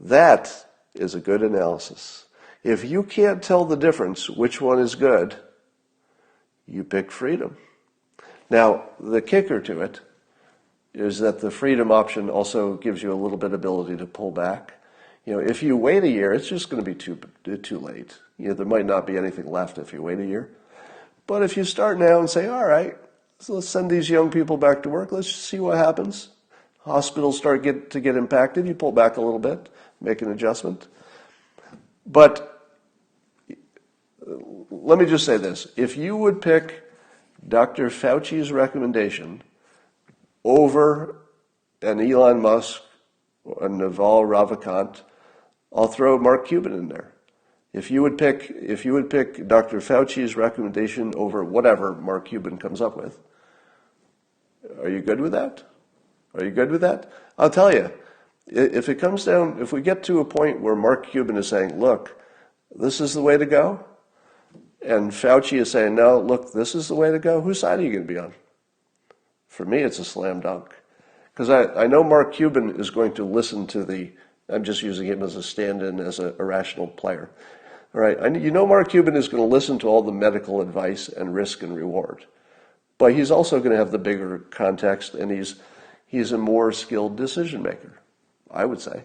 That is a good analysis. If you can't tell the difference, which one is good, you pick freedom. Now, the kicker to it is that the freedom option also gives you a little bit of ability to pull back. If you wait a year, it's just going to be too late. There might not be anything left if you wait a year. But if you start now and say, all right, so let's send these young people back to work, let's just see what happens. Hospitals start to get impacted, you pull back a little bit, make an adjustment. But let me just say this. If you would pick Dr. Fauci's recommendation over an Elon Musk or a Naval Ravikant, I'll throw Mark Cuban in there. If you would pick Dr. Fauci's recommendation over whatever Mark Cuban comes up with, Are you good with that? Are you good with that? I'll tell you, if it comes down, if we get to a point where Mark Cuban is saying, look, this is the way to go, and Fauci is saying, no, look, this is the way to go, whose side are you going to be on? For me, it's a slam dunk. Because I know Mark Cuban is going to listen to I'm just using him as a stand-in, as a rational player. All right, you know Mark Cuban is going to listen to all the medical advice and risk and reward. But he's also going to have the bigger context, and he's a more skilled decision maker, I would say.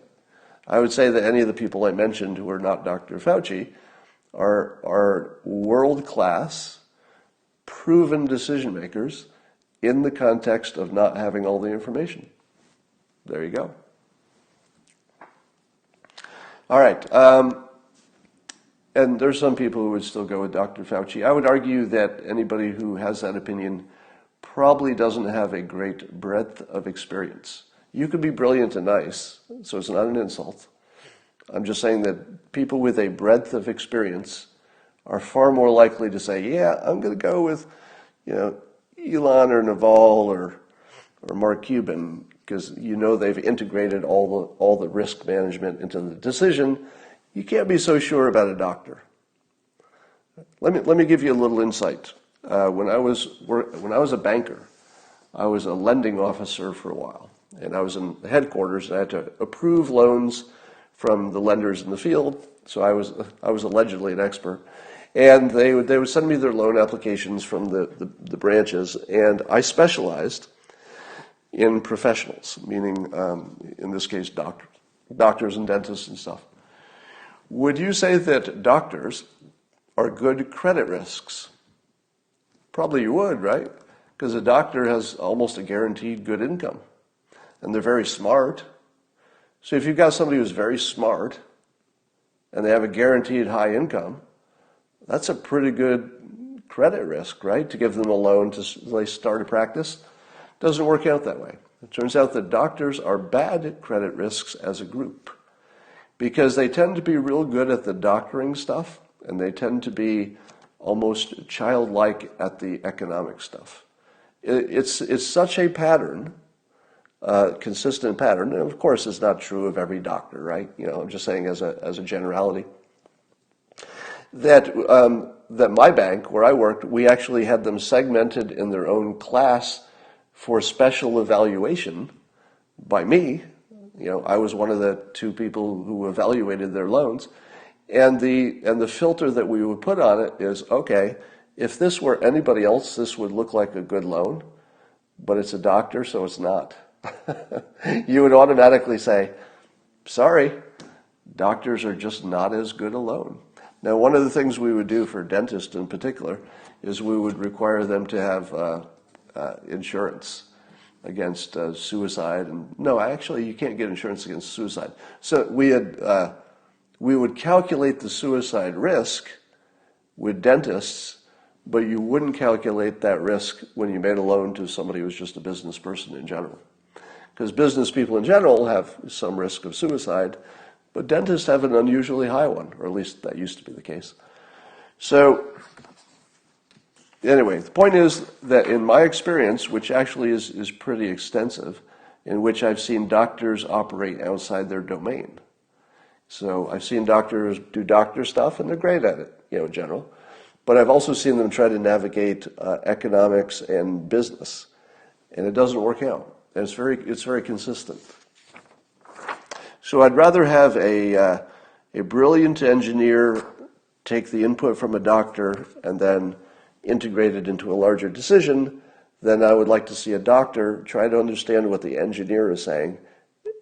I would say that any of the people I mentioned who are not Dr. Fauci are world-class, proven decision makers in the context of not having all the information. There you go. All right. And there's some people who would still go with Dr. Fauci. I would argue that anybody who has that opinion probably doesn't have a great breadth of experience. You could be brilliant and nice, so it's not an insult. I'm just saying that people with a breadth of experience are far more likely to say, yeah, I'm going to go with, Elon or Naval or Mark Cuban, because they've integrated all the risk management into the decision. You can't be so sure about a doctor. Let me give you a little insight. When I was a banker, I was a lending officer for a while, and I was in the headquarters, and I had to approve loans from the lenders in the field. So I was allegedly an expert, and they would send me their loan applications from the branches, and I specialized in professionals, meaning in this case doctors and dentists and stuff. Would you say that doctors are good credit risks? Probably you would, right? Because a doctor has almost a guaranteed good income, and they're very smart. So if you've got somebody who's very smart and they have a guaranteed high income, that's a pretty good credit risk, right? To give them a loan to start a practice. Doesn't work out that way. It turns out that doctors are bad at credit risks as a group because they tend to be real good at the doctoring stuff, and they tend to be almost childlike at the economic stuff. It's such a pattern, consistent pattern, and of course it's not true of every doctor, right? I'm just saying as a generality, that my bank, where I worked, we actually had them segmented in their own class for special evaluation by me. I was one of the two people who evaluated their loans. And the filter that we would put on it is, okay, if this were anybody else, this would look like a good loan, but it's a doctor, so it's not. You would automatically say, sorry, doctors are just not as good a loan. Now, one of the things we would do for dentists in particular is we would require them to have insurance against suicide. And no, actually, you can't get insurance against suicide. So we would calculate the suicide risk with dentists, but you wouldn't calculate that risk when you made a loan to somebody who's just a business person in general. Because business people in general have some risk of suicide, but dentists have an unusually high one, or at least that used to be the case. So anyway, the point is that in my experience, which actually is pretty extensive, in which I've seen doctors operate outside their domain. So I've seen doctors do doctor stuff, and they're great at it, in general. But I've also seen them try to navigate economics and business, and it doesn't work out. And it's very consistent. So I'd rather have a brilliant engineer take the input from a doctor and then integrate it into a larger decision than I would like to see a doctor try to understand what the engineer is saying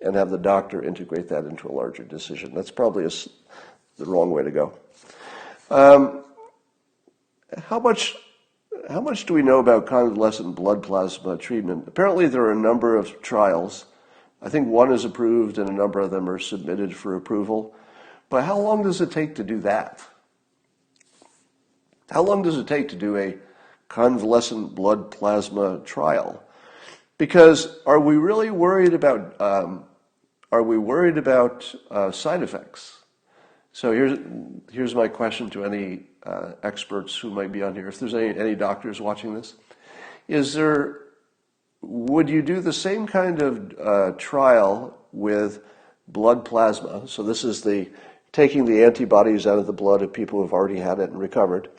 and have the doctor integrate that into a larger decision. That's probably the wrong way to go. How much do we know about convalescent blood plasma treatment? Apparently there are a number of trials. I think one is approved and a number of them are submitted for approval. But how long does it take to do that? How long does it take to do a convalescent blood plasma trial? Because are we really worried about side effects? So here's my question to any would you do the same kind of trial with blood plasma? So this is taking the antibodies out of the blood of people who've already had it and recovered.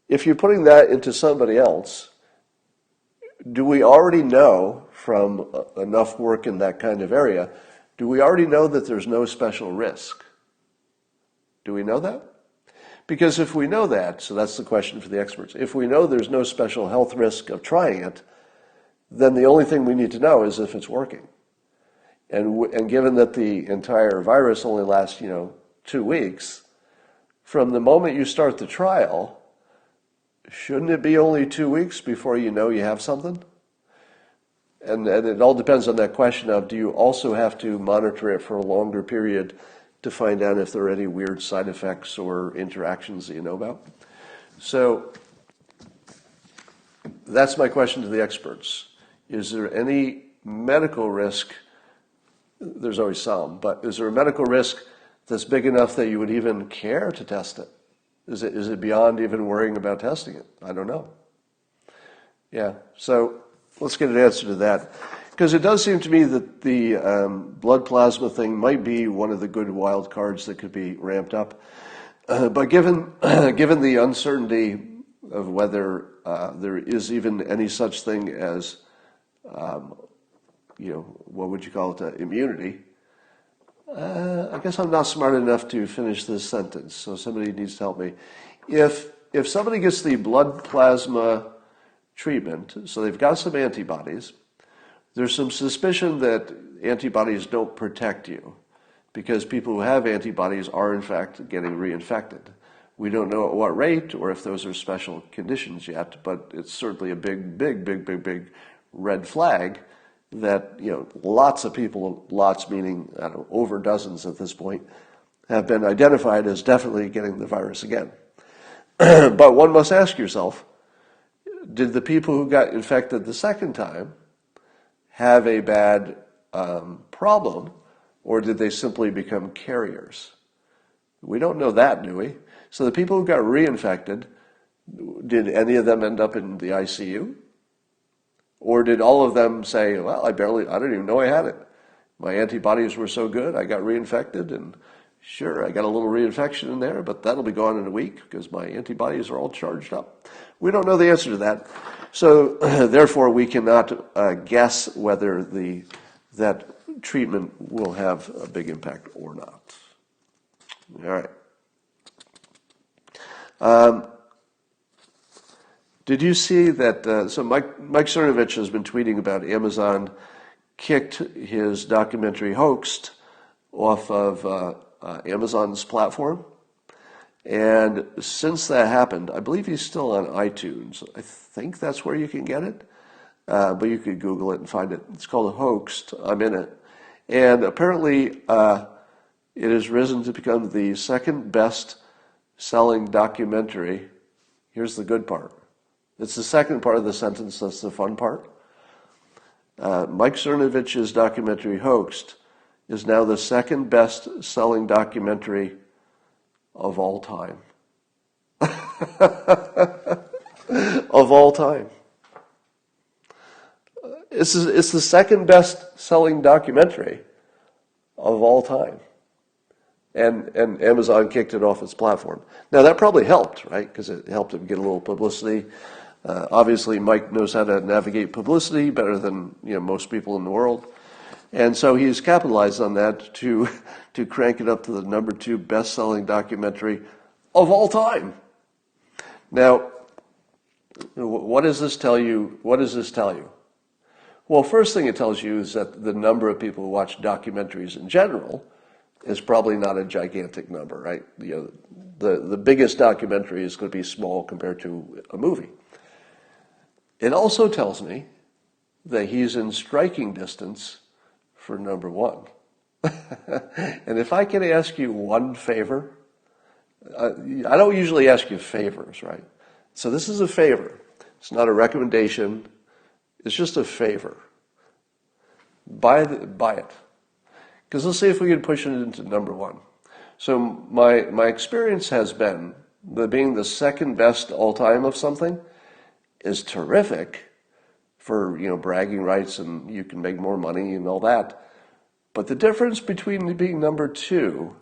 If you're putting that into somebody else, do we already know from enough work in that kind of area, do we already know that there's no special risk? Do we know that? Because if we know that, so that's the question for the experts, if we know there's no special health risk of trying it, then the only thing we need to know is if it's working. And given that the entire virus only lasts, 2 weeks, from the moment you start the trial, shouldn't it be only 2 weeks before you know you have something? And it all depends on that question of, do you also have to monitor it for a longer period to find out if there are any weird side effects or interactions that you know about? So that's my question to the experts. Is there any medical risk? There's always some, but is there a medical risk that's big enough that you would even care to test it? Is it beyond even worrying about testing it? I don't know. Yeah, so let's get an answer to that. Because it does seem to me that the blood plasma thing might be one of the good wild cards that could be ramped up. But given the uncertainty of whether there is even any such thing as, what would you call it, immunity, I guess I'm not smart enough to finish this sentence, so somebody needs to help me. If somebody gets the blood plasma treatment, so they've got some antibodies, there's some suspicion that antibodies don't protect you because people who have antibodies are in fact getting reinfected. We don't know at what rate or if those are special conditions yet, but it's certainly a big red flag that, lots of people, lots meaning, over dozens at this point, have been identified as definitely getting the virus again. But one must ask yourself, did the people who got infected the second time have a bad problem, or did they simply become carriers? We don't know that, do we? So the people who got reinfected, did any of them end up in the ICU? Or did all of them say, well, I didn't even know I had it. My antibodies were so good, I got reinfected, and sure, I got a little reinfection in there, but that'll be gone in a week because my antibodies are all charged up. We don't know the answer to that. So therefore, we cannot guess whether that treatment will have a big impact or not. All right. Did you see that? So Mike Sorowitsch has been tweeting about Amazon kicked his documentary Hoaxed off of Amazon's platform. And since that happened, I believe he's still on iTunes. I think that's where you can get it. But you could Google it and find it. It's called Hoaxed. I'm in it. And apparently it has risen to become the second best selling documentary. Here's the good part. It's the second part of the sentence, that's the fun part. Mike Cernovich's documentary Hoaxed is now the second best selling documentary of all time. Of all time. It's the second best selling documentary of all time. And Amazon kicked it off its platform. Now that probably helped, right? Because it helped him get a little publicity. Obviously, Mike knows how to navigate publicity better than most people in the world, and so he's capitalized on that to crank it up to the number 2 best-selling documentary of all time. Now, what does this tell you? What does this tell you? Well, first thing it tells you is that the number of people who watch documentaries in general is probably not a gigantic number, right? The biggest documentary is going to be small compared to a movie. It also tells me that he's in striking distance for number 1. And if I can ask you one favor, I don't usually ask you favors, right? So this is a favor. It's not a recommendation. It's just a favor. Buy it. Because let's see if we can push it into number 1. So my experience has been that being the second best all time of something is terrific for, bragging rights and you can make more money and all that. But the difference between being number 2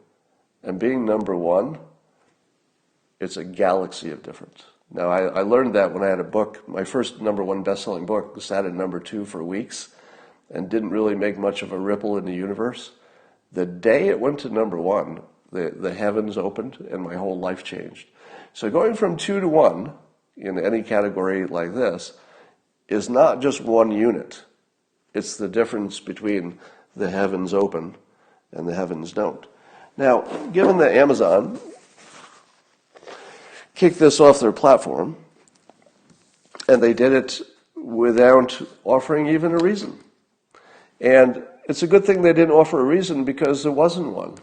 and being number 1, it's a galaxy of difference. Now, I learned that when I had a book. My first number 1 best-selling book sat at number 2 for weeks and didn't really make much of a ripple in the universe. The day it went to number 1, the heavens opened and my whole life changed. So going from 2 to 1 in any category like this is not just one unit. It's the difference between the heavens open and the heavens don't. Now, given that Amazon kicked this off their platform, and they did it without offering even a reason. And it's a good thing they didn't offer a reason because there wasn't one.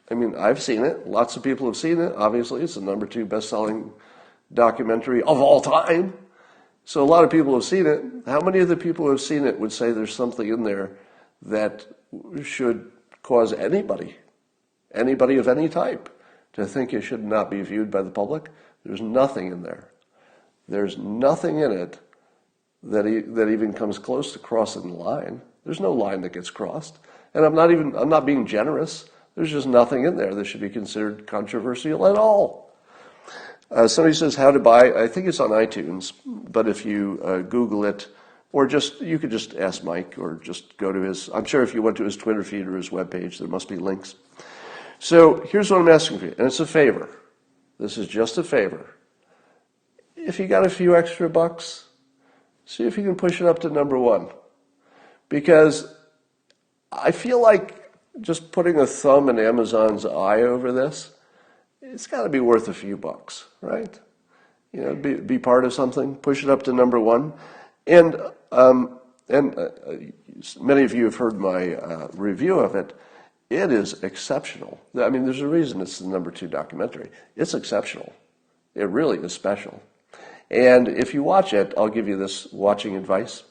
I mean, I've seen it. Lots of people have seen it. Obviously, it's the number 2 best-selling documentary of all time. So a lot of people have seen it. How many of the people who have seen it would say there's something in there that should cause anybody of any type, to think it should not be viewed by the public? There's nothing in there. There's nothing in it that even comes close to crossing the line. There's no line that gets crossed. And I'm not being generous. There's just nothing in there that should be considered controversial at all. Somebody says how to buy. I think it's on iTunes, but if you Google it, or you could just ask Mike, or just go to his, I'm sure if you went to his Twitter feed or his webpage, there must be links. So here's what I'm asking for you, and it's a favor. This is just a favor. If you got a few extra bucks, see if you can push it up to number 1. Because I feel like just putting a thumb in Amazon's eye over this, it's got to be worth a few bucks, right? Be part of something, push it up to number 1. And many of you have heard my review of it. It is exceptional. I mean, there's a reason it's the number 2 documentary. It's exceptional. It really is special. And if you watch it, I'll give you this watching advice.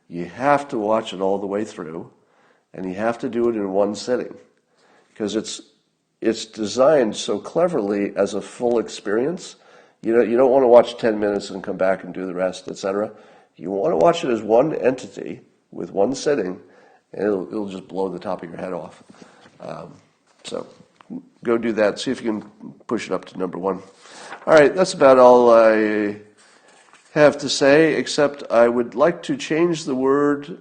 You have to watch it all the way through, and you have to do it in one sitting, because it's designed so cleverly as a full experience. You don't want to watch 10 minutes and come back and do the rest, etc. You want to watch it as one entity with one sitting, and it'll just blow the top of your head off. So go do that. See if you can push it up to number 1. All right, that's about all I have to say, except I would like to change the word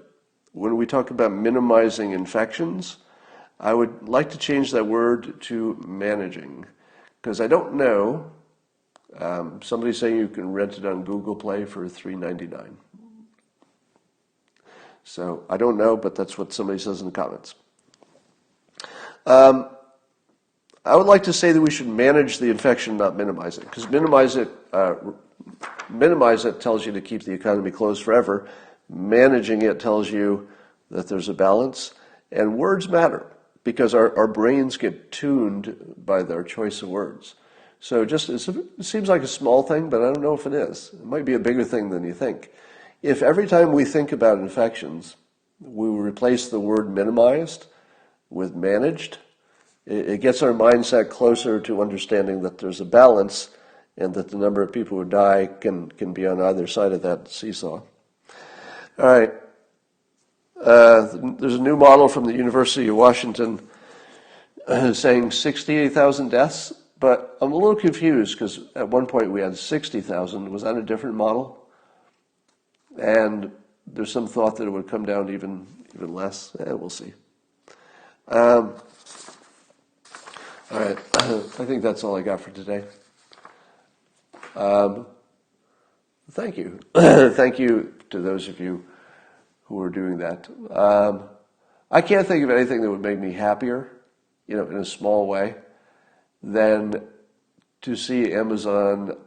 when we talk about minimizing infections. I would like to change that word to managing, because I don't know. Somebody's saying you can rent it on Google Play for $3.99. So I don't know, but that's what somebody says in the comments. I would like to say that we should manage the infection, not minimize it, because minimize it tells you to keep the economy closed forever. Managing it tells you that there's a balance, and words matter, because our brains get tuned by their choice of words. So it seems like a small thing, but I don't know if it is. It might be a bigger thing than you think. If every time we think about infections, we replace the word minimized with managed, it gets our mindset closer to understanding that there's a balance and that the number of people who die can be on either side of that seesaw. All right. There's a new model from the University of Washington saying 68,000 deaths, but I'm a little confused because at one point we had 60,000. Was that a different model? And there's some thought that it would come down to even less. We'll see. All right. I think that's all I got for today. Thank you. Thank you to those of you who are doing that. I can't think of anything that would make me happier, in a small way, than to see Amazon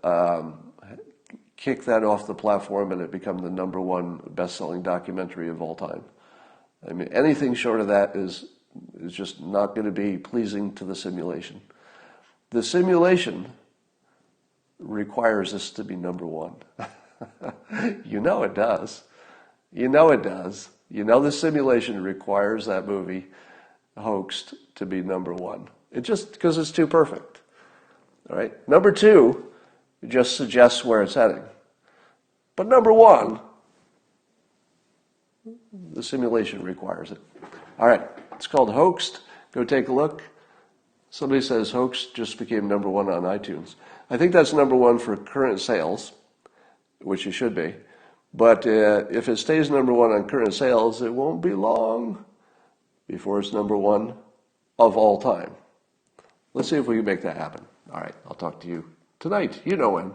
kick that off the platform and it become the number 1 best-selling documentary of all time. I mean, anything short of that is just not going to be pleasing to the simulation. The simulation requires us to be number 1. You know it does. You know it does. You know the simulation requires that movie hoaxed to be number 1. It just because it's too perfect. All right. Number 2 just suggests where it's heading. But number 1 The simulation requires it. All right, it's called Hoaxed. Go take a look. Somebody says Hoaxed just became #1 on iTunes. I think that's #1 for current sales, which it should be. But if it stays #1 on current sales, it won't be long before it's #1 of all time. Let's see if we can make that happen. All right, I'll talk to you tonight. You know when.